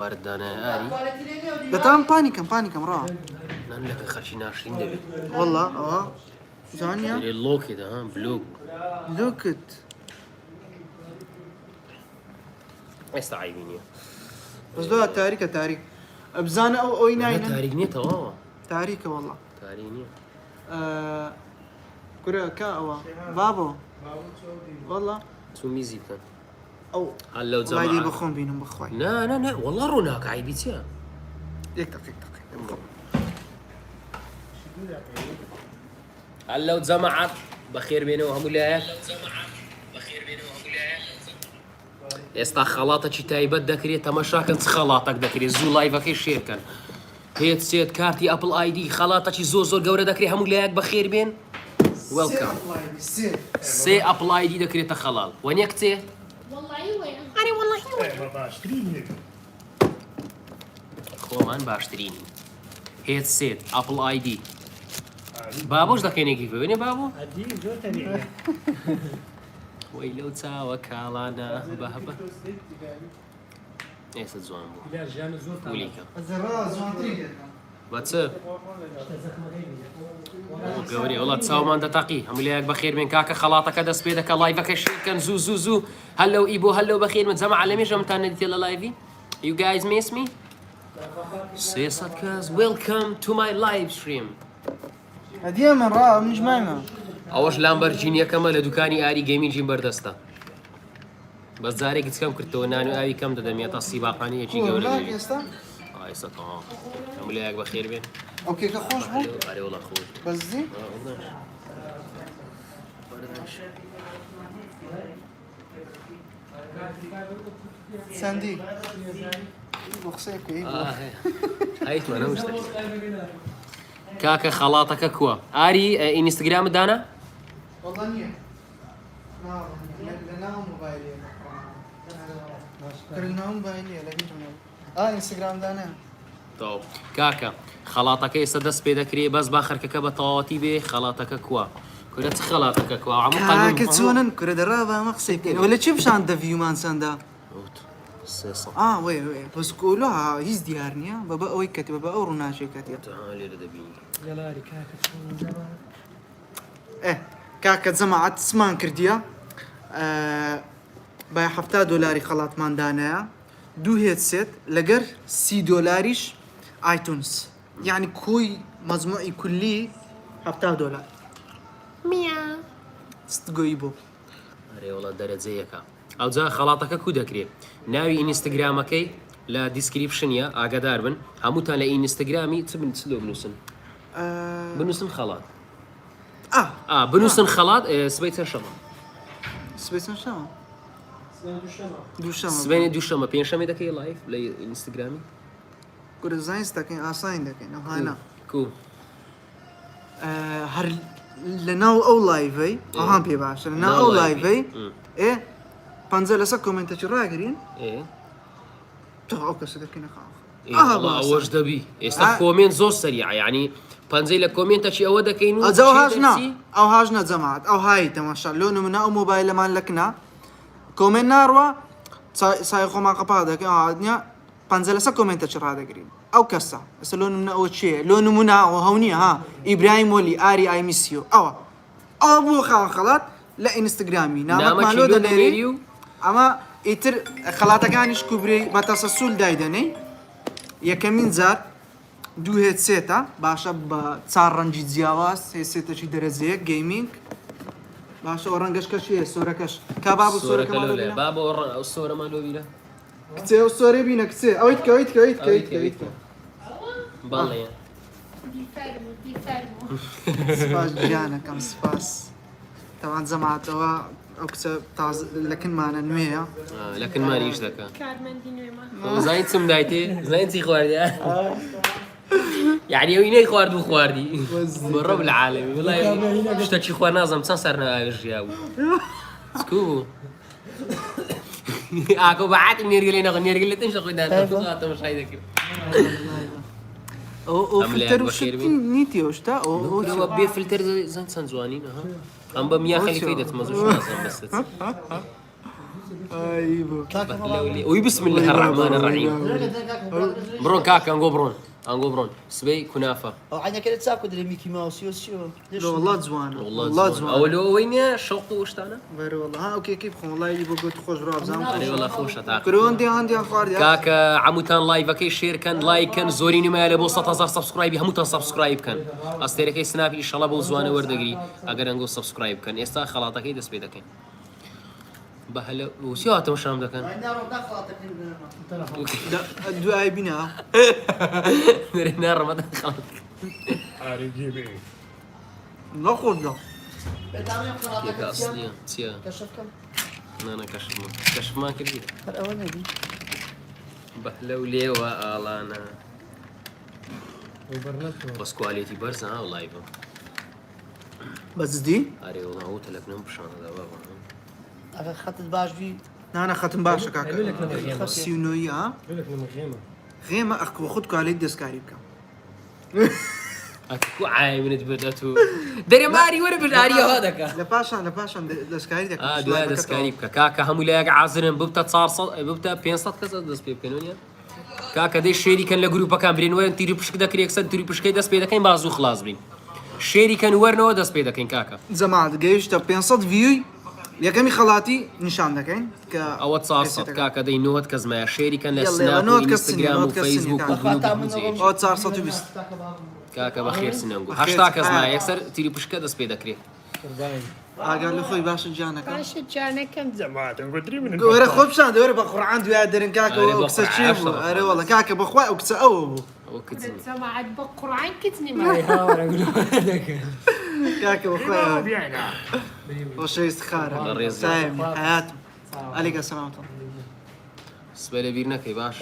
وردانا آري ده تمام بانيكم راح نملك خرشي ناشرين دبي والله ثانية اللو كده ها بلوك لوكت استعيبيني بس ده تاريخ بزانة أو أويناينا تاريخ نيتا تاريخ والله تاريخ كره كاوا بابو والله شو ميزي كان أو هلا والله يدي وزمان بخون بينهم بخوي لا والله روناك عيبتيا يكتب هلا وزمعت بخير بينه وهم وياك استا خلاطة شي تايبت دكري تماشاكن خلاطك دكري زو لايفك شير كان هيت سيت كارتي ابل اي دي خلاطة شي زور قورة دكري هم وياك بخير بين ويلكم سي ابل اي دي دكري تخلال وين يكتي والله وين؟ أنا والله خو من باشتريني هيت سيت ابل اي دي بابوش دكيني كيف وين بابو عجيب جو تبيعه ويلو تساوى كالانا بهبة ايش الزوان بو لا جان زور وليكا الزراز جوانتري بس قوري والله تساوى ما انت تقي هم ليك بخير من كاكا خلاطك دس بيدك لايفك الشيكن زو هلو ايبو هلو بخير من زعما على ميجا متاع نديت يلا لايفي you guys miss me سيسات كاز welcome to my live stream هدية من راه من جمايمة اوش لامبرجيني كما لدكاني اري جيمنج جيم بردستا بس زاري قلت كم كرتو نانو اري كم دمية السباقانية شي ولاك قولي يستا هاي سطا هم ليك بخير بين اوكي كخوش بو علي والله خوش بس دي ساندي بخسيك هاي ما انا مشتري كاكا خلاطك كوا اري انستغرام دانا والله نية لناهم موبايلي كرناهم موبايلي لكن انستغرام دانا طب كاكا خلاطك يسدس بيدكري بس باخر كبا طاطي به خلاطك كوا كرة خلاطك كوا عمو قلبي كتسونن كرة درابة مقصيك ولا تشوف شان دافيو مان ساندا سيصا وي بس قولوها هيز ديارنيا بابا اوي كاتي بابا او روناشي كاتي تعالي لدبيني يلا ركاكة كاكا زمعت سمان كرديا باي $7 خلاط مان دانايا دو هيدسيت لقر $3 ايتونز يعني كوي مجموعي كلي $7 ميا استقويبو اري والله دارت زيك او زا خلاطك كو دكري ناوي انستغرامكي لا ديسكريبشن يا اقدار بن هموت على انستغرامي تبن تسلو بنوسن بنوسن خلاط بنوسن خلاط سبيت شما سبيسن شما دو شما سبين دو شما بين شما دكي لايف لا انستغرامي كل زاينس تاكين اساين تاكين هانا كو هر لناو او لايفي اهم بي باش لناو او لايفي ايه بانزل كومنت شراغرين ايه تو اوكي سدكنا خاف ايه والله وش دبي استا كومنت زو سريع يعني بانزي لك كومنت شي اودا كينو او هاجنا زمعت او هاي تماشا لونو منا او موبايل مان لكنا كومنت ناروا ساي خما قبادا كادنيا بانزل كومنت شراغرين او كسا بس لونو منا او شي لونو منا او هوني ها ابراهيم ولي اري اي ميسيو او ابو خلاط لا انستغرامي نامك مالو دليريو اما يتر خلاطكانيش كوبري متسلسل دايدني يكمين زار دو هيدسيتا باشا بتصار رنجي زياواس هيدسيتا شي درزيه جيمنج باشا اورنجش كشي سوركش كباب الصوره كمالو بينا بابا الصوره مالو بينا كتي الصوره بينا كتي اويتك بالله يعني دي فرمو سباس جانا كم سباس طبعا زمعتوا اكتب لكن معنا نويا لكن ما ليش ذكاء كارمن دي نويما زين سم دايتي زين سي خوارد يعني ويني خوارد وخواردي برب العالمي والله اشتكي خوار نازم صارنا اجياو سكو اكو بعد نرجلنا تنشق قدام مش هيك او فلتر وش نيتي وشتا او هو بي فلتر زين سنزوانين ام بمياه خلي فيدت ما زوج نازم بس ايوه كاكا بهلولي وي بسم الله الرحمن الرحيم برون كاكا انقو برون انقو برون سبي كنافه او عندنا كده تساكو دري ميكي ماوس يوسيو لا والله زوان والله زوان اولو وين شوق وش تانا غير والله ها اوكي كيف خو والله اللي بقول تخرج روح زعما علي والله خوش تاع كروندي عندي اخبار كاكا عموتان لايف كي شير كان لايك كان زوريني ما لبو 10000 سبسكرايب هموتان سبسكرايب كان استيري كي سناب ان شاء الله بو زوانه وردغري اگر انقو سبسكرايب كان استا خلاطه كي دس بيدكن بهلا وشو هاتم شام دكن عندنا روح دخلتك لا الدعاء بنا رينا رمضان خلاص ناخذ له كيك اصليه تيا كشف كم انا كشف ما كبير الاولاني دي بهلولي والانا وبرنته بس كواليتي برز ها والله يبا بس دي اري والله هو تلفنهم بشان هذا بابا اخر خط باش في انا ختم باشا قالوا لك كاكا لما غيمه سيونويا ها قالوا لك لما غيمه غيما اخ واخدكم على يد سكاريبكا اكو عاي من تبدأتو دري ماري ولا بالاريو هذاك لا باشا سكاريبكا دوای دەستکاری بکە کاکە هەموو لایەک عازرن ببتە 500 کەس دەست پێ بکەنونیە کاکە دەی شێریکەن لە گروپەکان برێن وەرن تیری پشک دەکرێت یەکسەر تیری پشکەی دەست پێ دەکەین بازوو خلاص بین شێریکەن وەرنەوە دەست پێ دەکەین کاکە زعما گەیشتە 500 فيوي یەکەمی خەڵاتی نیشان دەکەین کە ئەوە 400 کاکە دەی 90 کەسمایە شێریکەن لە يلا، سناپ و 90 کەس ئینستاگرام و نینە، 90 کەس فەیسبوک و نینە. گروپ خاطر و من هەموو ئەو 420 کاکە بەخێر سنەنگو 80 کەسمایە یەکسەر تیری پشکە دەست پێ دەکرێت ئاگار لە خۆی باشە جانەکە باشە جانەکەم جماعة قدري من وەرە خۆ بشان دەوەرە بە قورعان دوای دەرن کاکە ئەرێ بە ئەو قسە چی قورعان بوو شەڕە. ئەرێ وەڵە کاکە بەخوای ئەو قسە ئەوە بوو ئەوە کچن سمعت بقرعان كتني معي کاکە بەخوای ئەوە بيعنا وەشە استخارە الله ڕێز سایم حياتم عليك السلام سبە لە بیر نەکەی باش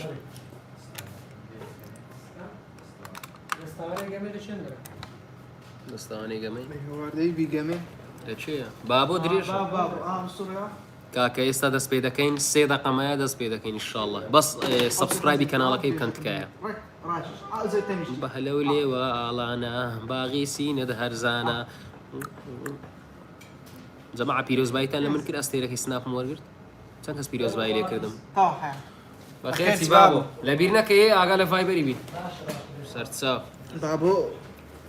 دەستاوانەی گەمەی واردەی بیگەمێ لەکوێیە بابۆ درێژە کاکە ئێستا دەست پێ دەکەین 3 دقەمەیە دەست پێ دەکەین انشاءالله بەس سبسکرایبی کەناڵەکەی بکەن تکایە بە هەلەو لێوە ئاڵانە باغی سینت هەرزانە جەماعە پیرۆزباییتان لە من کرد ئەستێرەکەی سناپم وەرگرت چەند کەس پیرۆزبایی لێ کردم بەخێرسی بابۆ لە بیر نەکەی ئاگا لە ڤایبەری بین سەرچاو بابۆ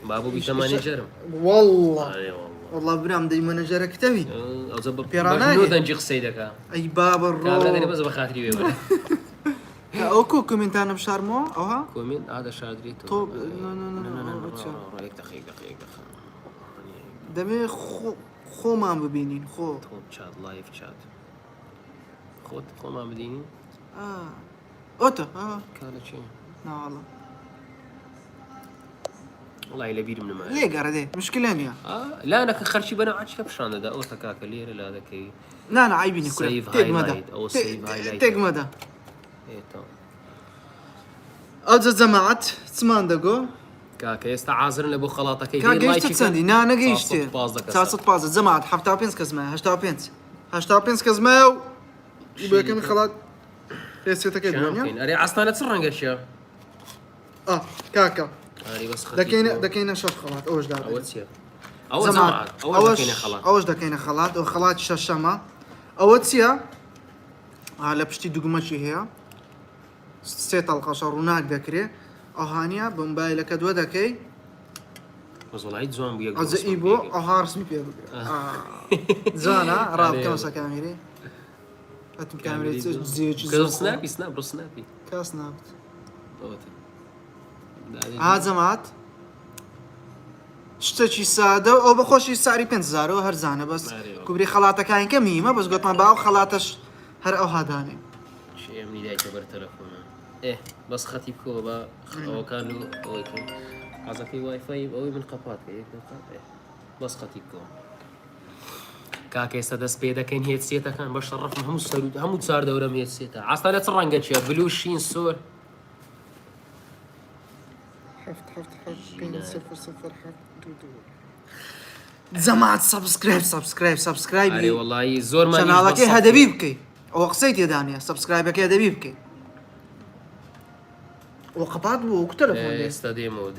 بابۆ بیتە مانێجەرم والله ئەرێ وەڵڵە. والله برام دەی مەنەژەرە کتەوی ئەوجە پێڕاناگێ. دەنجی قسەی دەکا ئەی بابە کابرا دەنێ ڕۆ بەس بە خاتری وێ بەرە ئەو کۆ کومنتانە بشارمەوە ئەوها كومين هذا شادري تۆ دقيقة دەبێ خۆمان ببینین خۆ توب شات لايف شات خو ما بديني ئۆتە كان شيء ناوەڵە والله إلى بير من معي لێ گەڕە دێ مشکلە نییە لا أنا خرشي بنا عاد بشان هذا أو تكاك ليرة لا ذاك نانە عیبینی Save تێک مەدە highlight أو save highlight. تێک مەدە إيه تو ئەوجە جەماعەت چمان دەگۆ كاك يستا عازر لبو خلاطك کا گەیشتە چەندی نانە گەیشتێ 415 جەماعەت 75 کەسمە 85 کەسمە و بەکەمی خەڵات پێسێتەکەی دوێنیا كاين أري عستانة سرنجة شيا کاکە أري بس دەکەینە شەش خەڵات ئەوش دا أول شيء أول زمان أول كاين خلاط ئەوش دەکەینە خەڵات ئەو خەڵاتی شەشەمە ئەوە چییە؟ لە پشتی دوگمەشی هەیە سێ تەڵقەشە ڕووناک دەکرێت ئەوهانیە بمبایلەکە دووە دەکەی بس والله عيد زوان بيقول ئەزە ئی بۆ ئەوها ڕسمی پێ بگرێت جوانە ڕابکەمەسە کامیری ئەتم کامیری زیێکی كذا سنابي سناب رو سنابي کاس نابێت أوتي جەماعەت شتێکی سادە ئەو بەخۆشی ساری 5,000 هەرزانە بەس کوبری خەڵاتەکان کە میمە بەس گوتمان باو خەڵاتەش هەر ئەو هادانێ شيء من ذاك بر تلفونه إيه بس خطيب كوبا أو كانوا أوكي هذا في واي فاي أو من قطعات إيه بس خطيب كوبا كاكي سدس بيدا كان هي سيتا كان بشرف هم صار دورة هي سيتا عصا ترنجت شيء بلوش شين سور جەماعەت سبسکرایب أري والله زور ما چەناڵەکەی هەدەبی بکەیت ئەوە قسەی تێدانە سبسکرایبەکەی هەدەبی بکەیت ئەوە قەپات بوو وەکو تەلەفۆن استا ديمو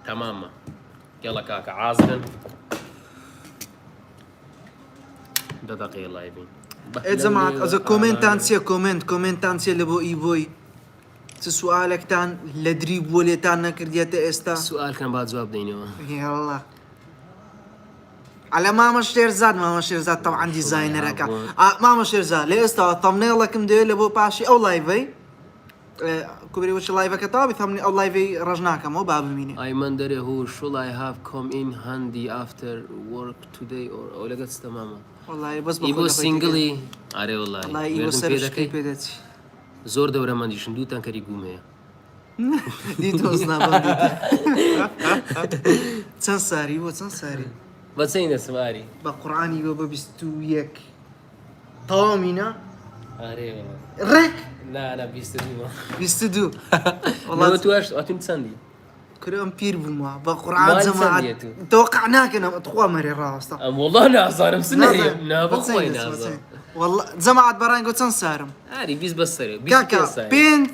تمام يلا كاكا عازلا دقيقة لايفين جەماعەت ئەزە کۆمنتان چییە کۆمنتان چیە لە بۆ ئیبۆی چ سوالێکتان لە دری بووە لێتان نەکردیێتە ئێستا سؤال كان بعد جواب دينيوه يلا على ماما شيرزاد طبعا ديزاينرك ماما شيرزاد ليه استا ثمنيلكم دير لبو باشي او لايفي كبري وش لايفك طابي ثمني او لايفي رجناك مو باب ميني I wonder who should I have come in handy after work today or لقيت تماما والله بس يبو سينجلي أري والله والله يبو سرشكي بيدتي زور دورة ما ديش ندو تانكري قومي ديتو زنابا تنساري بو تنساري بتسين اسماري بقرآني بابا بستويك طامينا أري والله رك لا بيستدو بيستدو والله توش أتم تسندي كريم بير بما ما بقرآن جماعة نسنديتو. توقعناك أنا تخوى مري راس أم والله نازار مسنري نابخوي بتسين نازار والله جماعة براين قلت سنسارم أري بيس بسري بيس كاكا بيساري بنت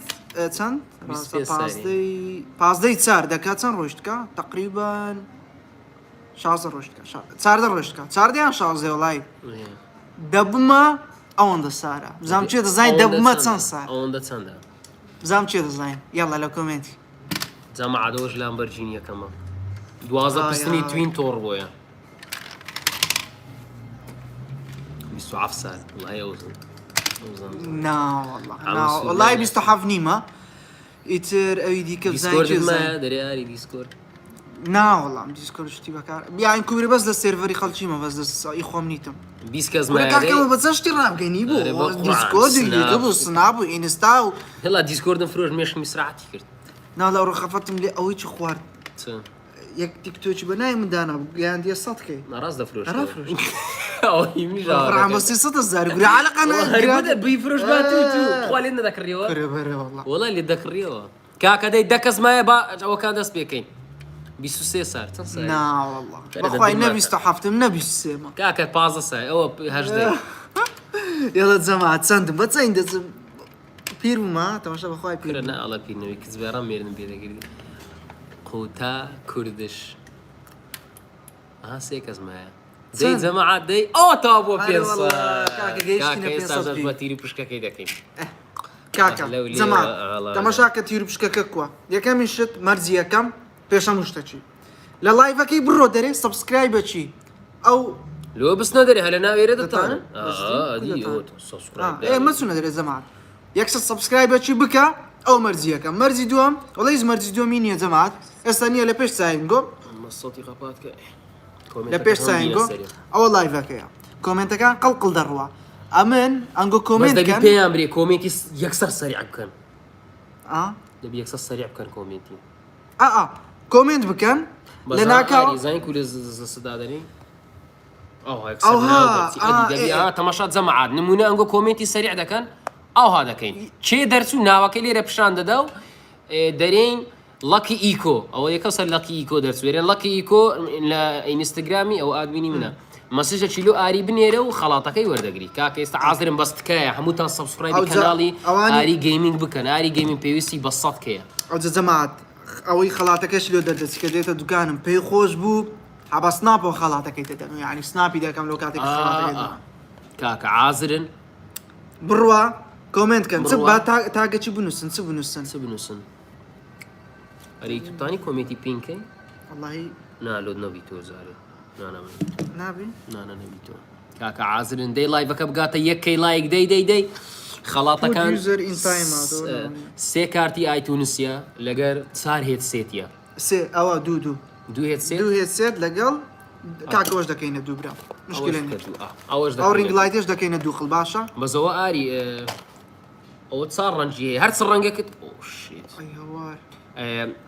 چەند بیست پێ ساری. پازدەی چار دەکات چەند ڕۆژتکە تقریبان 16 ڕۆژتکە 14 ڕۆژتکە 14 16 وڵی دەبمە ئەوەندە سارە بزانم چێ دەزانین دەبمە چەند سار أوندا تسندا بزانم چێ دەزانین یاڵا لە کۆمنتی جامعة دوش لامبرجيني كمان دوازة آه بستني يا. توين توربويا بيستو عفسال والله يوزن نا والله عم نا سوق والله لنا. بیستحەف نیمە ئیتر ئەوی دیکە بزانین ديسكورد چێ ما دەزانین دري أري ديسكورد نا والله دیسکۆرد شتی بەکار بیاین کوبری بەس لە سێڤەری خەڵکیمە بەس لە خۆم نیتم بيس كاز ولا ما كاكا دري بتسشتي رابقيني أري بو بقرآن، ديسكورد سناب. يوتيوب سناب وانستا هلا ديسكورد فروج مش مسرعتي كرت نا لا روح خفتم لي اويتش خوارد تسن يك تيك توك بناي من دانا يعني دي صدقي نراز دا فروج أنا فروج. أو يمي قرعان بس صوت الزار يقول على هربنا قناه بيفروج باتو خوالي لنا ذاك الريوة بري والله والله اللي ذاك الريوة كاكا داي دكز ما يبا أو كان داس بيكين بيسو سي صار تنسى نا والله كده اخوي الدماغ. النبي استحفتم نبي السيما كاكا بازا ساي أو هجدي يلا جماعه سندم بس عند بير ما تماشى بخوي بير كرنا الله بينا ويكز بيرام ميرن بيدا كده قوتا كردش سيكز معايا دي سن. جماعة دي أو تابو هلا بينصا والله، كاكا جيش كنا كاكا بينصا يسا بي. جاتيري بوشكا كيدا كيم كاكا أهلا ولي زمان والله. تماشا كتير بشكا كوا يا كم شت مرزي كم بيش مشتشي لا لايفك برو دري سبسكرايب شي او لو بس ندري هل أنا ويرد دتانا؟ التانا دي دتانا. أو سبسكرايب ايه ما سنة دري زمان يكسر سبسكرايب شي بكا او مرزي كم مرزي دوم والله إذا مرزي دوم مين يا جماعة استنيه لبيش ساينجو الصوت خباتك لبيش ساينجو او لايفك يا كومنت كان قلقل دروا امن انجو بس كومنت دبي كان بي أمري كومنتي يكسر سريع بكن اه دبي يكسر سريع بكن كومنتي كومنت بكن بس لناكا زين كل الصدادني هيك أو ها، دبي إيه. تماشات زمعات نمونه انجو كومنتي سريع ده كان او هذا كاين شي درسو ناوك اللي ربشان داو دارين لاكي ايكو او يكسر لاكي ايكو درسو دارين لاكي ايكو لا انستغرامي او ادميني منها مسج تشيلو اري بنيرو وخلاطك وردقري كاك يستعاذرن بس تكايا حموتان سبسكرايب أو كانالي أواني- اري جيمنج بكن اري جيمنج بي سي بسط كيا او جماعت اوي خلاتكش لو دردس كديت دكانم بي خوش بو حبا سناب وخلاتك يتدنو يعني سنابي دا كم لو كاتك خلاتك كاك عازرن بروا كومنت كان بروا. سبا تاغا شي بنوسن سبنوسن سبنوسن اري تاني كوميتي بينكي والله نا لو نبيتو زاري نا نابي نبيتو كاك عازرن دي لايفك بقاتا يكي لايك دي خلاطة Put كان user in time هذول. سي كارتي ايتونسيا لقر صار هيت سيتيا سي او دو دو هيت سيت دو هيت سيت لقل كاك واش دكاين دو برا مشكلة ني اوش او رينج لايتش دكاين دو خلباشا بس هو اري او تصار رنجي هرت سرنجك او شيت اي هوار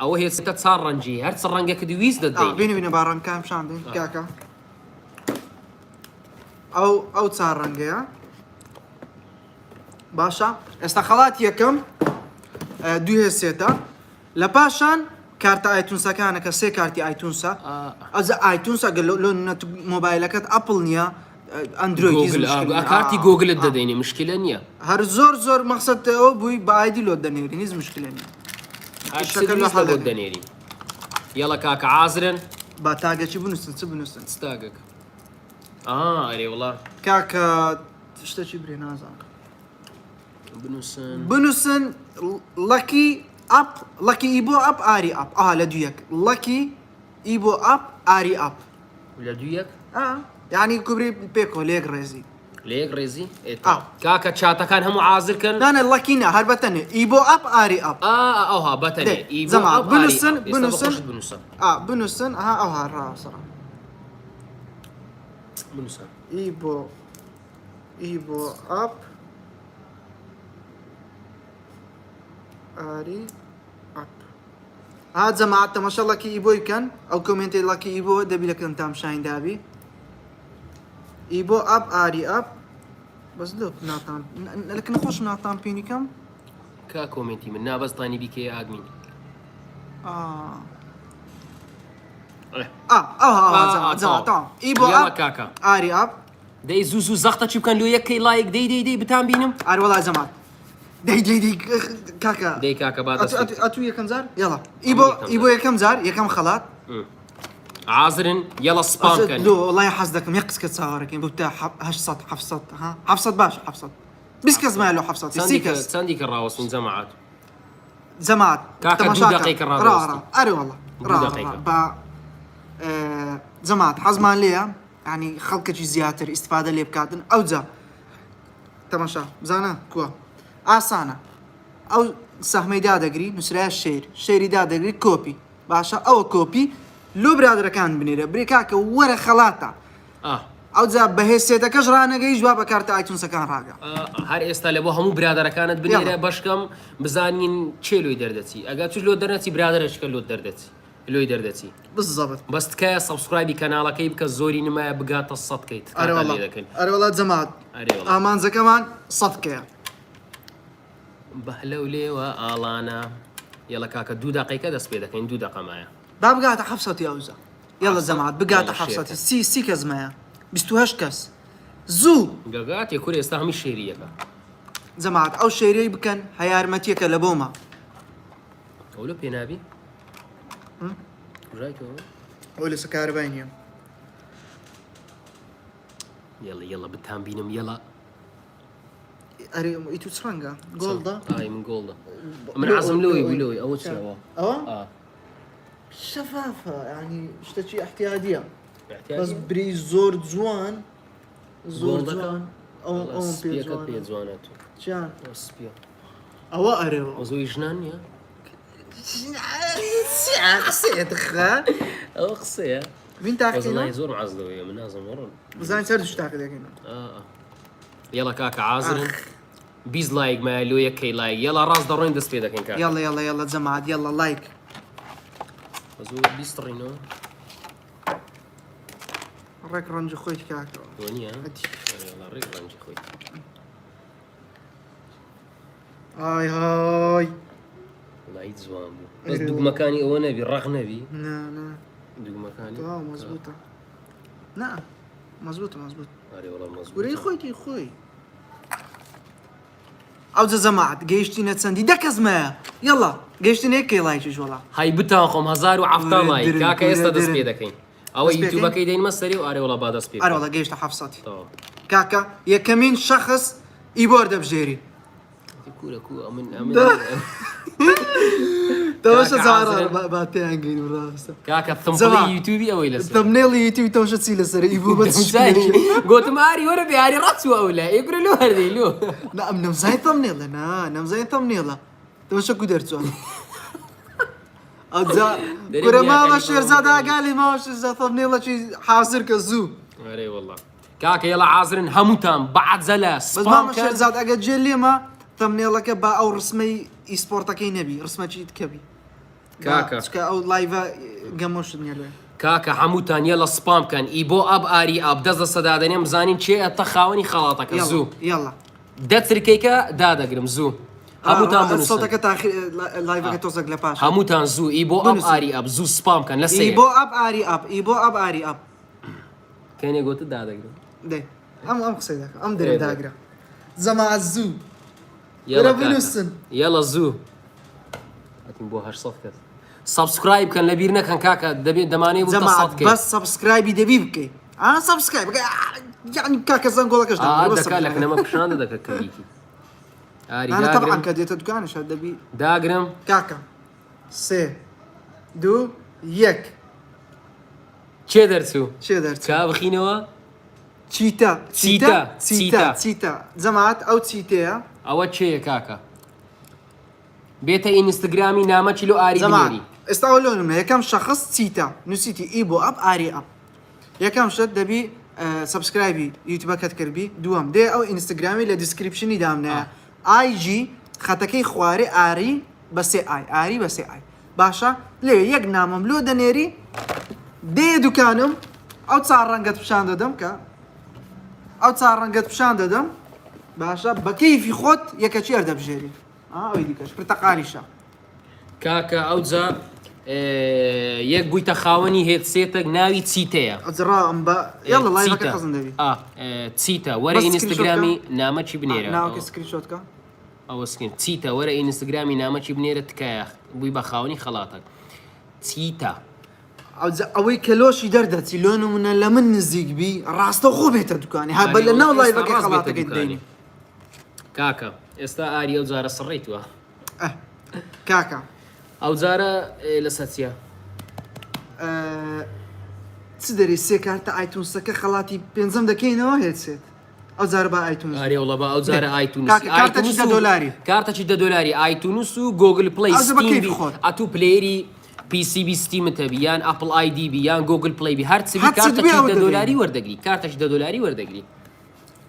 او هي ستة صار رنجي هرت سرنجك دويس ددي بيني باران كام شاندين كاكا او تصار رنجيا باشا استخلات يكم دو هي سيتا لباشان كارتا ايتونسا كان كسي كارتي ايتونسا از ايتونسا قال لو موبايلك ابل نيا اندرويد جوجل كارتي جوجل الدديني مشكلة نيا هر زور مقصد او بوي بايدي لو دنيري نيز مشكلة نيا الشكل واحد واحد دنيري يلا كاك عازرن با تاغا شي بنوسن استاقك ئەرێ وڵا کاکە شتێکی برێ نازانم بنووسن بنووسن لەکی ئەپ لەکی ئیبۆ ئەپ ئاری ئەپ لە دوویەک لەکی ئیبۆ ئەپ ئاری ئەپ لە دوویەک یعنی کوبری پێکۆ لێک ڕێزی لەیەک ڕێزی آه. کاکە چاتەکان هەموو عازرکن نانە لەکی نە هەر بەتەنێ ئیبۆ ئەپ ئاری ئەپ ئەوها بەتەنێ دێ، زەما، بنووسن، بنووسن. بنووسن بنووسن ئەوها ڕاوسڕ بنووسن ئیبۆ ئەپ ئاری ئەپ جەماعەت تەماشا لەکی ئیبۆی کەن ئەو کۆمنتی لەکی ئیبۆ دەبی لەکەم تامشاین دابی ئیبۆ ئەپ ئاری ئەپ بەس لۆ ناتان لەکن خۆش ناتان پێنی کەم کا کۆمنتی من نابەستانی بیکێ ئادمین ئیبۆ یاڵە کاکە ئاری ئەپ دەی زوو زوو زەختە چی بکەن لۆ یەکەی لایک دەی بتان بینم ئاروەڵای زەمات دەی کاکە دەی کاکە با دەست بکە. ئەتوو یەکەم جار یاڵە ئیبۆ یەکەم جار یەکەم خەڵات عازرن یەڵە سپامکەن لۆ وڵای حەز دەکەم یەک قسکە چاوەڕەکەین بۆ تا 700 باش 700 20 کەس مایە لۆ 700 30 کەس چەندی کە ڕاوەسون جەماعەت زەمات کاکە دوو دقیقە ڕادەوەستی. ئەرێوەڵە دوو دقیقە. بە زەمات حەزمان لێیە ینی خەڵکەی زیاتر ئیسفادە لێ بکاتن ئەو جا تەماشا بزانە کووە ئاسانە ئەو سەحمەی دادەگری نووسرای شێری دادەگری کۆپی باشە ئەوە کۆپی لۆ برادەکان بنێرە برێ کاکە وەرە خەڵاتە ئەو جا بەهێسێتەکەش ڕانەگەی جواب بە کارتە ئایتونسەکان ڕاگە هەر ئێستا لە بۆ هەموو برادەرەکانت بنێرە بەشکەم بزانین چێ لۆی دەردەچی ئەگەر توش لۆ دەرنەچی برادەرشکە لۆ دەردەچی لۆی دەردەچی بزەبت بەستکە سەبسکرایبی کەناڵەکەی بکە زۆری نمایە بگاتە سەدکەیت دەکەن ئەرێوەڵات جەمات ئامانجەکەمان سەدکەیە بەهلە و لێوە ئاڵانە یەڵە کاکە دوو دقیقە دەست پێ دەکەین دوو دقەمایە با بگاتە 700 ئەوزە یاڵە جەمات بگاتە 700 سی کەس مایە 28 کەس زوو گەگات یەکوور ئێستا هەمی شێریەکە جەمات ئەو شێرەی بکەن هەیارمەتیەکە لە بۆمە ئەو لە پێنابی ئەو لە سەکاربای نییە یەڵە بتان بینم یەڵە ئەرێ ئیتو چڕەنگە گۆڵدا من گۆڵدا من عزم لۆی بلۆی ئەوە چەوە ئەوە شەفافە ینی شتەکی احتیادیە بەس بری زۆر جوان زۆر جوان سپیەکەت پێ جوانێت چیان سپیە ئەوە ئەرێەوە زۆی ژنان نیە قسێتخە ئەوە قسەیە بین تاقینا زۆر عزلەوەیە من نازم ڕۆن بزانین چەر دوش تاقی دەکەینەوە یەڵە کاکە عازرن 20 لایک مایە لۆ یەکەی لایک یەڵە ڕاست دەڕۆین دەست پێ دەکەین کاکە یاڵە جەماعەت یاڵە لایک زۆر بیستڕینەوە ڕێک ڕەنج خۆی کاکەوە نییە ڕێک ڕەنجی خۆی ئای های لای جوان بوو بەس دوگمەکانی ئەوە نەبی ڕەق نەبی نه دوگمەکانی مەزبوطە نه مەزبوط ئەرێوەڵە مەزبوط گورەی خۆیتی خۆی ئەو جەماعەت گەیشتینە چەندی دەکەزمەیە یاڵە گەیشتن یەکەی لایکی ژۆڵە هەی بتان خۆم 1070 لایک کاکە ئێستا دەست پێ دەکەین ئەوە دەست پێ یوتیوبەکەی دەینمە سەری و ئارێوەڵە با دەست پێ ئەرەوەڵە گەیشتە 700 کاکە یەکەمین شەخص ئیبۆر دەبژێری تەوەشە زارە با پێیانگەین ڕاستە کاکە تەمبڵی یوتیوبی ئەوەی لەسەر تەمنێڵی یوتیوب تەوشە چی لەسەر ئیبوو بە گۆتم ئاری وەرە بیاری ڕەچوە ئەو لە ئێگرە لۆ هەردەی لۆ نا ئەم نەمزای تەمنێڵە نا نەمزای تەمنێڵە تەوەشە کو دەرچوان ئەجا گورە ماوە شێرزاد ئاگالی ماوە شێرزاد تەمنێڵەکی حازر کە زوو ئەرێ وەڵڵا کاکە یەڵە عازرن هەمووتان بەعەجەلە بەس مامە شێرزاد ئەگە جێ لێمە تەمنێڵەکە با ئەو ڕسمەی ئیسپۆرتەکەی نەبی ڕسمەکی تکەبی کاکە ئەو لایڤە گەمۆشت نیە لێ کاکە هەمووتان یەڵە سپام بکەن ئیبۆ ئەب ئاری ئەب دەست سەدادەنێم بزانین چێ ئەتە خاوەنی خەڵاتەکە زوو یاڵە دەچرکەیکە دادەگرم زوو هەمووتان سەڵتەکە لایڤەکە تۆزێک لە پاش هەمووتان زوو ئیبۆ ئەب ئاری ئەب زوو سپام بکەن لە سێ ئیبۆ ئەب ئاری ئەب ئیبۆ ئەب ئاری ئەب کێنێ گوتت دادەگرم دێ ئەم قسەی دەکە ئەم دەرێ داگرە زەماعەت زوو یەڵە بنووسن یەڵە زوو هاتین بۆ 800 کەس سبسکرایب بکەن لەبیر نەکەن کاکە دەبێت دەمانەی بوو زەماعەت بەس سەبسکرایبی دەبی بکەی انا سبسكرايب يعني كاكا زنقولك ايش دەکا لە کنەمە پیشانە دەکە کەلیکی ئاری انا طبعا داگرم كديت دكانش هذا بي داگرم كاكا سي دو يك چێ دەرچوو شي درت کا بخینەوە تشيتا تشيتا. تشيتا تشيتا زعمات او تشيتا ئەوە چێیە کاکە بێتە ئینستاگرامی نامە چیلۆ ئاری زعمات بنێری استقولون من كم شخص تشيتا نسيتي ايبو اب اري اب يا كم شد دبي سبسكرايبي يوتيوب كتكربي دوام دي او انستغرامي لا ديسكريبشني دامنا اي جي خطكي خواري اري بس اي اري بس اي باشا ليه يك نامم لو دنيري دي دكانم او تصار رنقت بشان ددم كا او تصار رنقت بشان ددم باشا بكيف يخوت يكشير دبجيري او يديكش برتقالي شا کاکە ئەوجا یەک بوویتە خاوەنی هێدسێتێک ناوی چیتەیە ازرا ام با يلا لايفك قصن دبي چیتە وەرە بس ئینستاگرامی نامە چی بنێرە ناوك سكرين شوت كا ئەوە سکن چیتە وەرە ئینستاگرامی نامە چی بنێرە تکایە بووی بە خاوەنی خەڵاتێک چیتە اوي كلوشي دردتي لونه من لمن نزيق بي راسته خو بيت دكاني ها بلنا والله بقى خلاطك الدنيا کاکە ئێستا ئاری ئەو جارە سڕیتوە اه كاكا ئەو جارە لەسەر چیە تدري سي كارتا ايتونز سكا خلاتي بينزم دكينو هيدسيت او زاربا ايتونز ئاری وڵە بە ئەو جارە ئایتونس کارتەی $10 کارتەی $10 ئایتونس و گۆگل پلی ئەو بە کەیفی خۆت. ئەتوو پلێری PCB ستیمتە بی یان ئەپڵ آیدی بی یان گۆگل پلی بی هەر چی هەر چ کارتەی بێ ئەوە $10 وەردەگری کارتەی $10 وەردەگری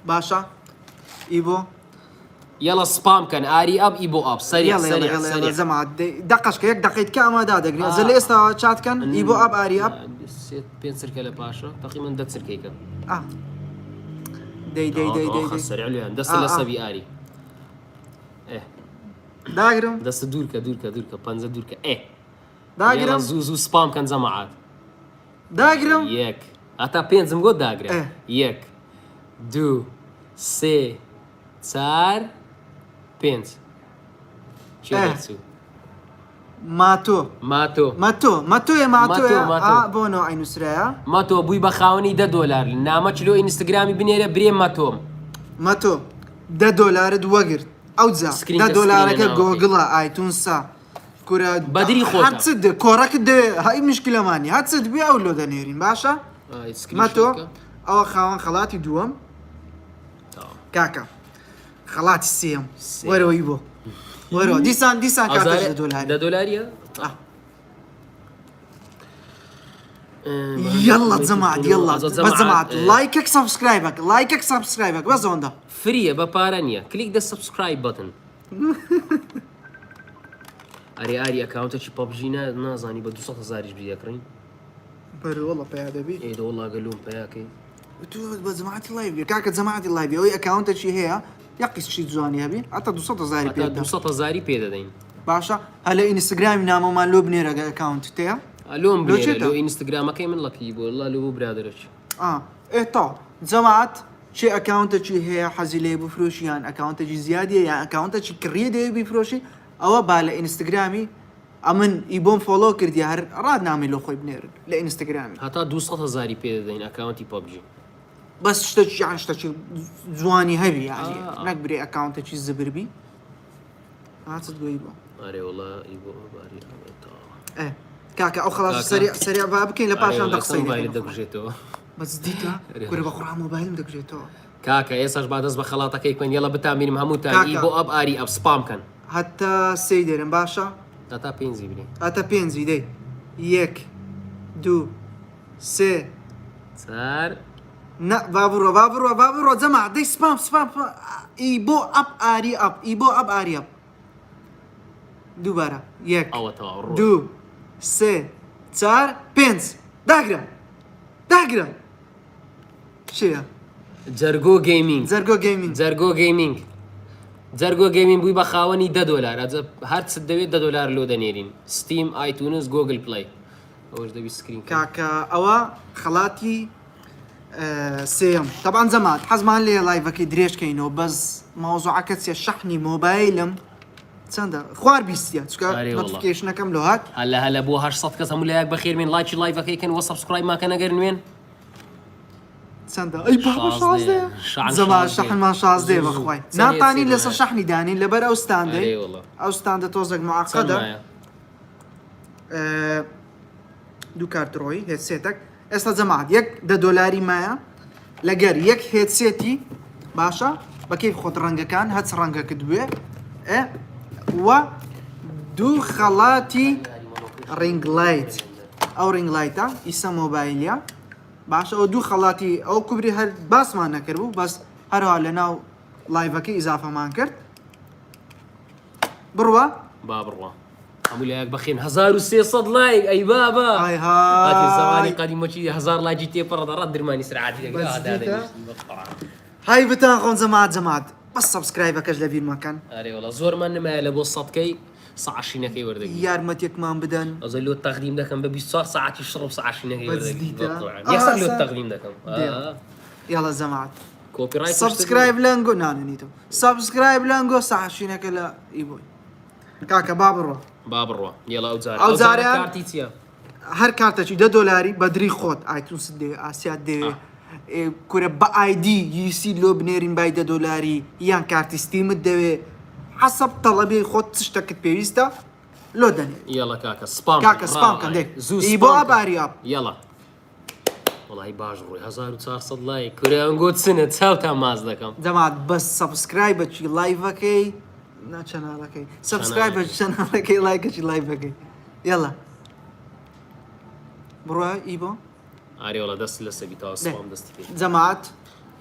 باشا ايبو يلا سبام كان اري اب ايبو اب سريع يلا سريع يلا يلا سريع زعما دقش كيك دقيت كام دادك زل استا شات كان ايبو اب اري اب سيت بين سركه لباشا تقريبا دت سركيكا اه دي سريع ليان دست آه. لسبي اري ايه داغرم دست دوركا بانزا دوركا ايه يلا داغرم زوزو سبام كان زماعات داغرم يك اتا بينزم قد داغرا إيه. يك دو سي صار بينز شو إيه. درسو ماتو ماتو يا ماتو يا ماتو. بونو عين سرايا ماتو بوي بخاوني $10 نامە چلو ئینستاگرامی بنێرە برێ ماتۆم ماتو $10 دوغر اوزا سكرين $10 كسكرين جوجل ايتونز كورا بدري خوتا. هتصد كورك هاي مشكله ماني هتصد بي او لو دنيرين باشا ماتو او خاوان خلاتي دوم كاكا خلاتي السيم ورو يبو ورو ديسان كارتاج $10 يلا تزمعت يلا بس زمعت لايكك سبسكرايبك بس هوندا فريە بە پارە نییە کلیک دە سبسکرایب بەتن ئەری ئەکاونتێکی پەبژینە نازانی بە 200,000 بیەکڕین بري والله بي هذا بي ئێدە وڵا گەلوم پێیاکەی بس زمعت اللايف كاكا زمعت اللايف او اكونت شي هي يقيس شي زواني هبي حتى 200,000 تا بيدا 200,000 پێ دەدەین باشا هلا انستغرام نامو ما لوبني رجع اكونت تاع ئەلۆم لۆ بێ چێتە؟ لۆ ئینستاگرامەکەی من لەکی بۆ لا لەبوو برادرش ايه طا زمعت شي اكونت شي هي حزيلي بفروشي يعني اكونت شي زياده يعني اكونت شي كريه دي بفروشي او بالا انستغرامي امن يبون فولو كردي هر راد نعمل له خوي بنير لانستغرامي هەتا 200,000 پێ دەدەین ئەکاونتی پەبژی بس اشتكي يعني اشتكي زواني هبي يعني آه. نكبري اكونت شي زبربي هات تقول ئەرێ وڵا ئیبۆ باری ايه كاكا او خلاص كاكا. سريع بابكين لباشا موبایل دقصيني دەبژێتەوە بس ديتا كوري بقرا موبايل مدك جيتو کاکە ئێساش با دەست بە خەڵاتەکەی کۆن یەڵە بتامینم هەمووتان کاکە. ئی بۆ ئەب ئاری ئەپ سپام کەن حتى سيدرن باشا تا پێنجی بنێ حتى بينزي دي يك دو سي چار نا بابرو زمع دي سبام ايبو اب اري اب دوباره يك ئەوە تەواو ڕۆ دو سي چار بينز داغرا شيا جەرگۆ گەیمینگ زرقو جيمنج بووی بە خاوەنی $10 ئەجە هەر چ دەوێت $10 لۆ دەنێرین ستیم ئایتونس گۆگل پلی ئەوەش دەبی سکرین كاكا اوا خلاتي سيم طبعا زمات حزمان لي لايفك دريش كينو بس موضوع كتسي شحني موبايلم تسندا خوار بيستيا تسكا أري والله. نوتيفيكيشن كم لوهات هەلا بۆ 800 کەس هەموو لایەک بەخێر بێن لایکی لایڤەکەی کەن وە سبسکرایب ماکە نەگەرن وێن چەندە ئەی بابا 16 زەما شەحنمان 16 بەخوای ناتانی لەسەر شەحنی دانین لەبەر ئەو ستاندەی ئەرێ وڵا ئەو ستاندە تۆزێک معقەدە دوو کارتڕۆی هێدسێتێک ئێستا جەماعەت یەک $10 مایە لەگەر یەک هێدسێتی باشە بەکەی خۆت ڕەنگەکان هەچ ڕەنگەکت بێ وە دوو خەڵاتی ڕینگ لایت ئەو ڕینگ لایتە ئیسە مۆبایلە باشە ئەو دوو خەڵاتی ئەو کوبری هەر باسمان نەکرد بوو بەس هەروە لە ناو لایڤەکەی ئیزافەمان کرد بڕوە با بڕوا هەموو لایەک بەخێن 1300 لایک ئەی بابا هاتی زمانی قەدیمەکی 1000 لایکی تێپەڕدەڕات درمانی سرعاتی های بتان خۆن جەماعەت بەس سەبسکرایبەکەش لە بیرمەکەن ئەرێ وڵا زۆرمان نمایە لە بۆ سەدکەی سەعاشینەکەی وەردەگری یارمەتێکمان بدەن ئەزە لۆ تەقدیم دەکەم بە 24 ساعتی شڕ سەعاشینەکەی بەزدیتە؟ وەردەگری یەکسەر لۆ تەقدیم دەکەم یاڵە جەماعەت کۆپیڕایت سبسکرایب لەنگۆ نانێنیتەوە سبسکرایب لەنگۆ سەعاشینەکە لە ئیبۆی کاکە با بڕۆ با بڕوا یێڵا ئەو جاریان کارتی چییە؟ هەر کارتەکی $10 بەدری خۆت ئایتونس دێ ئاسیات دێ کورە بە ئایدی یوسی لۆ بنێرین بای $10 یان کارتی ستیمت دەوێ حەسەب تەڵەبی خۆت چ شتێکت پێویستە لۆ دەنێ یێڵا کاکە سپام کاکە سپام کەن دێ ئی بۆ ئاباری ئاب یەڵا وڵی باش ڕۆی 1400 لایک کورێنگۆ چنە چاوتا ماز دەکەم دەمات بەس سەبسکرایبەکی لایڤەکەی ناچەناڵەکەی سەبسکرایبە چەناڵەکەی لایکەکی لایڤەکەی یەڵا بڕە ئی بۆ ئارێوڵە دەست لە سەبیتەوە سپام دەستی پێ جەماعەت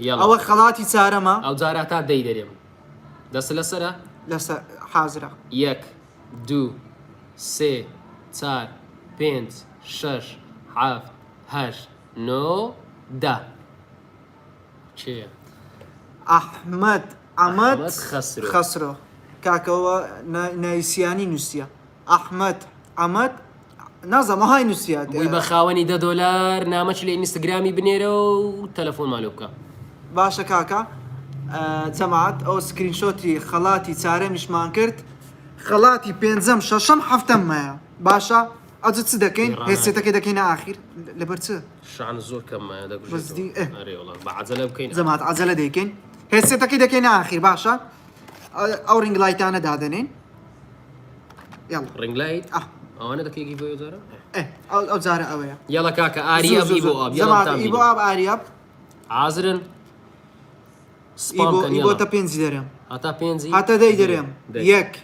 یەڵا ئەوە خەڵاتی چارەمە ئەو جارە تا دەی دەرێم دەست لەسەرە لەسەر حازرە 1 2 3 4 5 6 7 8 9 10 چێە؟ ئەحمەد ئەمەد خەسرۆ. خەسرۆ کاکەوە نایسیانی نووسە ئەحمەد ئەمەد نازەمە های نووسیات بووی بە خاوەنی $10 نامەچ لە ئینستاگرامی بنێرە و تەلەفۆن مالۆ بکە باشە کاکە جەماعەت ئەو سکرینشۆتی خەڵاتی چارەمیشمان کرد خەڵاتی پێنجەم شەشەم هەفتەم مایە باشە ئەجە چ دەکەین هێسێتەکەی دەکەینە ئاخیر لەبەر چ شان زۆر کەممایە بەزدی، دەگوژێتەوە بە عەجەلە بکەین جەماعەت عەجەلە دەیکەین هێسێتەکەی دەکەینە ئاخیر باشە ئەو ڕینگ لایتانە دادەنین یاڵ ڕنگ لایت ئەه ئەوانە دەکەیەکی بۆ جارە ئەو جارە ئەوەیە یاڵە کاکە ئاریاب ئی بۆ ئاب جەماعەت ئی بۆ ئاب ئاریاب ئازرن ئی بۆتە پێنج دەرێم هەتا پێنجی هاتە دەی دەرێم 1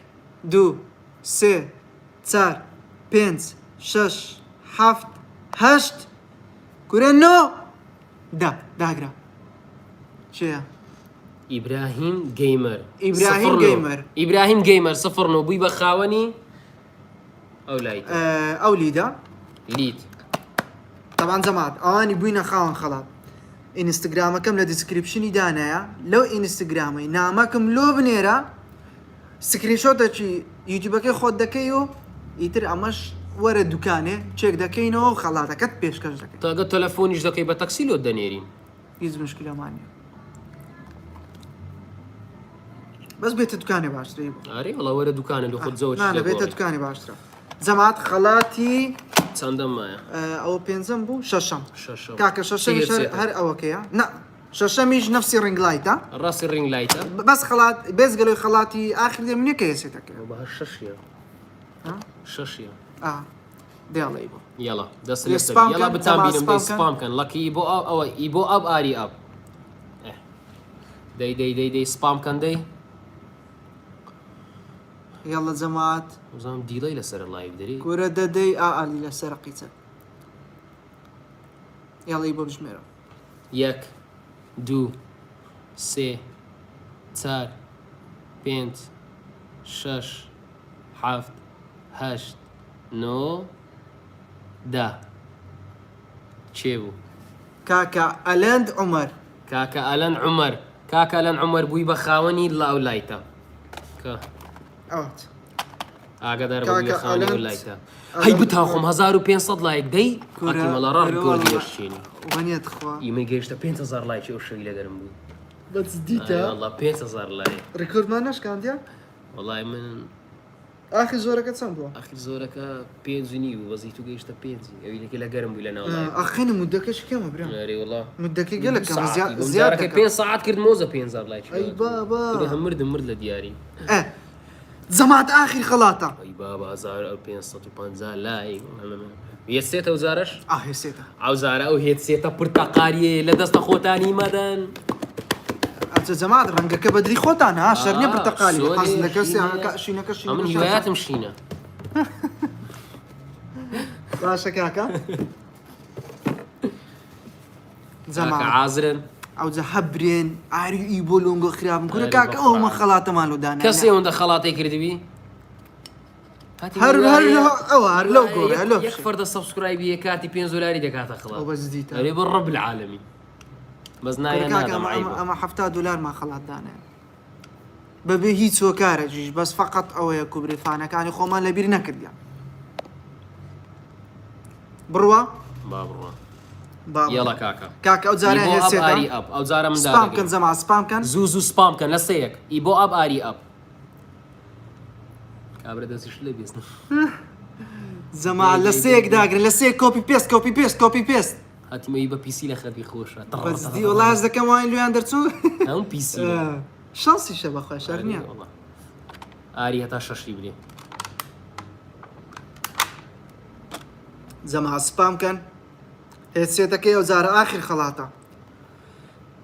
2 3 4 5 6 7 8 کورە نۆ داگرا چێە؟ ئیبراهیم گەیمەر ئیبراهیم گەیمەر. ئیبراهیم گەیمەر سفر نۆ بووی بە خاوەنی ئەو لایت ئەو لیدا لیت تەبان جەماعەت ئەوانی بووینە خاوەن خەڵات ئینستاگرامەکەم لە دیسکریپشنی دانایە لەو ئینستاگرامی نامەکەم لۆ بنێرە سکرینشۆتێکی یوتیوبەکەی خۆت دەکەی و ئیتر ئەمەش وەرە دوکانێ چێک دەکەینەوە و خەڵاتەکەت پێشکەش دەکەین تاگە تەلەفۆنیش دەکەی بە تەکسی لۆ دەنێرین هیچ مشکلەمانە بەس بێتە دوکانێ باشترە ئارێ وڵا وەرە دوکانە لە خۆت زەوە بێتە دوکانی باشترە جەماعەت خەڵاتی چەندەم مایە ئەوە پێنجەم بوو شەشەم شەشەم. کاکە شەشەمیش هەر ئەوەکەیە نە شەشەمیش نەفسی ڕنگ لایتە ڕاستی ڕنگ لایتە بەس خەڵات بێزگەلۆی خەڵاتی ئاخر دێ منێ کە هێسێتەکە بە شەشیە شەشیە دێڵی بۆ یاڵا دەست لێ لە سپام یاڵا کەن، بتان تەما بینم سپام دەی کەن. سپام کەن لەکی بۆ ئەوە ئی بۆ ئەب ئاری ئەب دەی سپام کەن دەی یاڵە جەماعەت وزانم دیڵەی لەسەر لایڤ دەری گورە دەدەی ئالی لەسەر قیچە یاڵی بۆ بژمێرە 1 2 3 4 5 6 7 8 9 10 چێ بوو کاکە ئەلەند عومەر کاکە ئەلەن عومەر کاکە ئەلەن عومەر بووی بە خاوەنی لاو لایتە کە ئەوت ئاگادار کاکە بووی لە خاوەنی ئەلەند- لایتە هەی بتان خۆم 1500 لایک دەی کورە- ئەتیمەڵە ڕار کورە گۆر وەڵا. گەشتێنی وەنیەت خوا ئیمە گەیشتە 5000 لایکی ئەو شەوی لەگەرم بوو بەجدیتە والله 5000 لایک ڕێکۆردمان نەشکاندیا والله من ئاخی زۆرەکە چەند بووە ئاخر زۆرەکە 5.5 بوو وەزی تو گەیشتە 5 ئەویلەکە لە گەرم بووی لە ناو لایڤ. ئەخێنە مودەکەش کەمە برا نارێ وڵا مودەکەی گەلە کەمە زیاد زیادەکە 5 ساعت کرد مۆزە 5,000 لایک ئەی بابا هەمردم مرد لە دیاری. جەماعەت ئاخر خەڵاتە ئەی بابا 550 لایک هێتسێتە ئەو زارەش هێسێتە ئەو زارە ئەو هێتسێتە پرتەقاریە لە دەستە خۆتانی مەدەن. ئەچە جەماعەت ڕەنگەکە بەدری خۆتان ها شەر نییە پرتەقالی سۆری، حەز لە کەسی شینە. شینەکە ئەمن هیوایەتم شینە. باشە کاکە جەماعەت عازرن ئەوجە هەبرێن ئاری ئی بۆ لۆنگۆ خراپم کورە کاکە ئەومە خەڵاتەمان و دانا کەسێ ئەوەندە خەڵاتی کردوی هەر ئەوە هەر لەو گۆڕێ لەو یەک فەردە سەبسکرایبی کاتی $5 دەکاتە خڵات ئەو بەزدیتە ئەرێ بە ڕەب العالەمی بەس نایە نادەم عیبە. ئەمە $70 ما خەڵات دانێ بەبێ هیچ هۆکارەجیش بەس فقط ئەوەیە کوبرێفانەکانی خۆمان لەبیر نەکردیان بڕوە با بڕۆ یەڵە کاکە کاکە ئەو جارە هێسێتە ئاری ئەپ ئەو جارە من سپام کەن زەما سپام کەن زوو سپام کەن لە سەیەک ئی بۆ ئەپ ئاری ئەپ کابرا دەستیش لێ بێستن زەما لە سەیەک داگرن لە سەیەک کۆپی پێست کۆپی پێست کۆپی پێست هاتیمەی بە پیسی لە خەبی خۆشە بەزدی وەڵا هەز دەکەم وای لێیان دەرچوو ئەم پیسی شانسیشە بەخۆی شەر نییە ئاری هەتا شەشی برێ زەما سپام کەن هێچێتەکەی ئەو جارە ئاخر خەڵاتە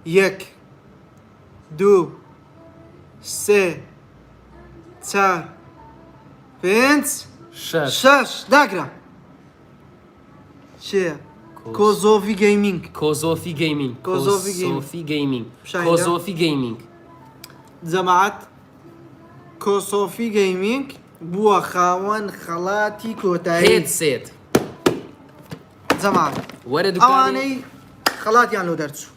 1 2 3 4 5 6 داگرا چیە کۆزۆڤی گەیمینگ کۆزۆفی گەیمینگ کۆزۆفی گەیمینگ کۆزۆفی گەیمینگ جەماعەت کۆسۆفی گەیمینگ بووە خاوەن خەڵاتی کۆتایی هێدسێت جەماعەت وەرە دوکانی ئەوانەی خەڵاتیان لۆ دەرچوو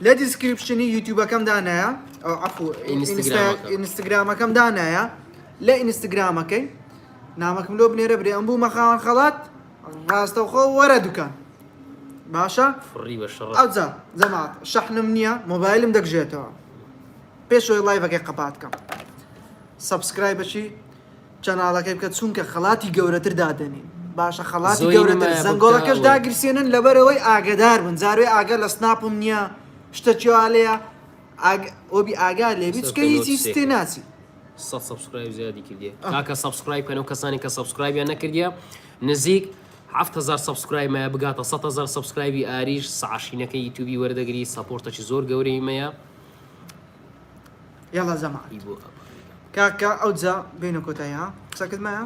لە دیسکریپشنی یوتیوبەکەم دانایە ئەو عەفو ئینستاگرامەکەم دانایە لە ئینستاگرامەکەی نامەکەم لۆ بنێرە برێ ئەم بوو مەخاوەن خەڵات ڕاستەوخۆ وەرە دوکان باشە فڕی بە شەڕ ئەوجا جەماعەت شەحنم نییە مۆبایلم دەگژێتەوە پێشەوەی لایڤەکەی قەپات بکەم سەبسکرایبەچی چەناڵەکەی بکە چونکە خەڵاتی گەورەتر دادەنین باشە خەڵاتی گەورەتر زەنگۆڵەکەش داگرسێنن لەبەرەوەی ئاگدار بن زاروی ئاگە لە سناپم نییە شتەکیوالەیە ئۆبی ئاگار لێ بیچکە هیچی ستێ ناچی 100 سبسکرایب زیادی کردیە کاکە سبسکرایب کەن و کەسانی کە سبسکرایبیان نەکردیە نزیک 7,000 سبسکرایبمەیە بگاتە 100,000 سبسکرایبی ئاریش سعشینەکە یوتیوبی وەردەگری ساپۆرتەکی زۆر گەورەی مەیە یاڵا زەماعەت ئی بۆ کاکە ئەوجا بینە کۆتایی ها قسەکەت مایە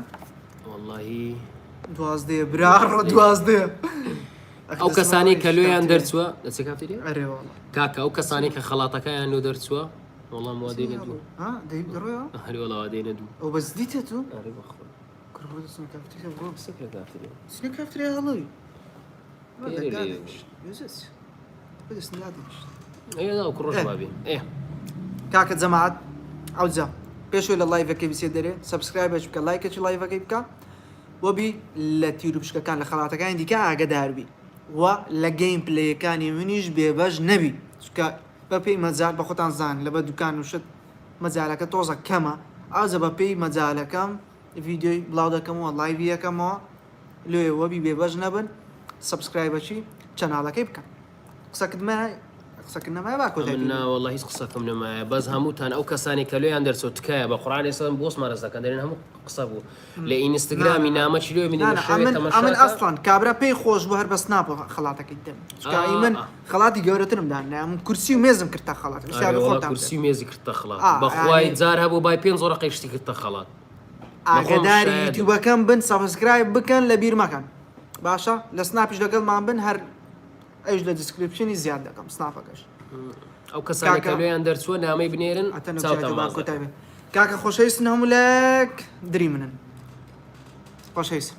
واللهی دوازدێ براڕە دوازدێ ئەو کەسانی کە لۆیان دەرچووە دەچێت کافتێریە ئەرێوەڵە کاکە ئەو کەسانی کە خەڵاتەکەیان لۆ دەرچووە وەڵام وا دێنە دوو ها دەیب دەڕۆیەوە هەری وەڵا وا دێنە دوو ئەو بەس دیتە تو ئەرێ بەخۆ کوربۆ دەچنە کافتێریا بۆ سەکرە کافتێریە سنە کافتێریا هەڵۆی پێرێ لێ. ئەیدا و کوڕۆژ بابێ کاکە جەماعەت ئەوجا پێشوی لە لایڤەکەی بسێ دەرێ سەبسکرایبەش بکە لایکەکی لایڤەکەی بکە وەبی لە تیر و پشکەکان لە خەڵاتەکانی دیکە ئاگداربی و لە گەیم پلەیەکانی منیش بێبەش نەبی چکە بە پێی مەجال بە خۆتان زان لە بە دوکان وشت مەجالەکە تۆزە کەمە ئازە بە پێی مەجالەکەم ڤیددیۆی بڵاو دەکەمەوە لایڤی یەکەمەوە لێ وەبی بێبەش نەبن سبسکرایبەچی چەناڵەکەی بکەن قسەکردمە قسەکردنەمای باکۆ والله هیچ قسەکەم نەمایە بەس هەمووتان ئەو کەسانی کە لۆیان دەرچۆ تکایە بە قڕانی سەم بۆسمانە دەکەن دەرێن هەموو قسە بوو لە ئینستاگرامی نامەچی لێ ئەمن ئەسڵان کابرا پێی خۆش بوو هەر بەس ناپۆ خەڵاتەکەی دەم چکایی من خەڵاتی گەورەترم دانە من کورسی و مێزم کردە خەڵات کورسی مێزی کردە خڵات بەخوای جار هەبوو بای 5 زۆرە قەیشتی کردە خەڵات ئاگداری یوتیوبەکەم بن سابسکرایب بکەن لە بیر مەکەن باشە لە سناپیش لەگەڵمان بن هەر ئەوش لە دیسکریپشنی زیاد دەکەم سناپەکەش ئەو کەسانی کە لۆیان دەرچووە نامەی بنێرن کاکە خۆشەویستن هەموو لەک دری منن خۆشەویست